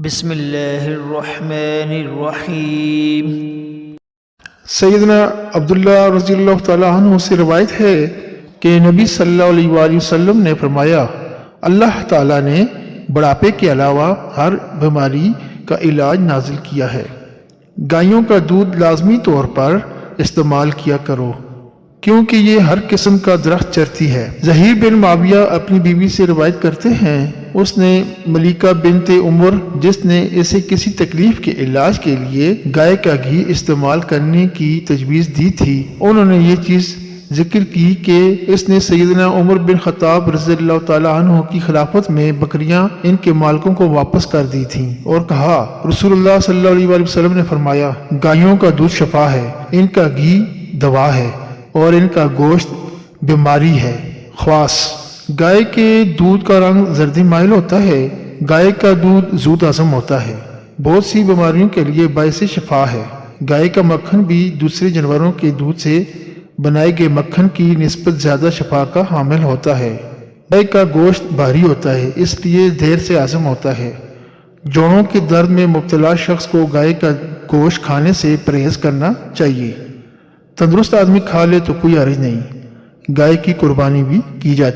بسم اللہ الرحمن الرحیم۔ سیدنا عبداللہ رضی اللہ تعالیٰ عنہ سے روایت ہے کہ نبی صلی اللہ علیہ وآلہ وسلم نے فرمایا، اللہ تعالیٰ نے بڑھاپے کے علاوہ ہر بیماری کا علاج نازل کیا ہے۔ گایوں کا دودھ لازمی طور پر استعمال کیا کرو کیونکہ یہ ہر قسم کا درخت چرتی ہے۔ زہیر بن معاویہ اپنی بیوی سے روایت کرتے ہیں، اس نے ملیکہ بنت عمر جس نے اسے کسی تکلیف کے علاج کے لیے گائے کا گھی استعمال کرنے کی تجویز دی تھی، انہوں نے یہ چیز ذکر کی کہ اس نے سیدنا عمر بن خطاب رضی اللہ تعالیٰ عنہ کی خلافت میں بکریاں ان کے مالکوں کو واپس کر دی تھیں، اور کہا رسول اللہ صلی اللہ علیہ وآلہ وسلم نے فرمایا، گایوں کا دودھ شفا ہے، ان کا گھی دوا ہے اور ان کا گوشت بیماری ہے۔ خواص: گائے کے دودھ کا رنگ زردی مائل ہوتا ہے۔ گائے کا دودھ زود ہضم ہوتا ہے، بہت سی بیماریوں کے لیے باعث شفا ہے۔ گائے کا مکھن بھی دوسرے جانوروں کے دودھ سے بنائے گئے مکھن کی نسبت زیادہ شفا کا حامل ہوتا ہے۔ گائے کا گوشت بھاری ہوتا ہے، اس لیے دیر سے ہضم ہوتا ہے۔ جوڑوں کے درد میں مبتلا شخص کو گائے کا گوشت کھانے سے پرہیز کرنا چاہیے۔ تندرست آدمی کھا لے تو کوئی حرج نہیں، گائے کی قربانی بھی کی جاتی ہے۔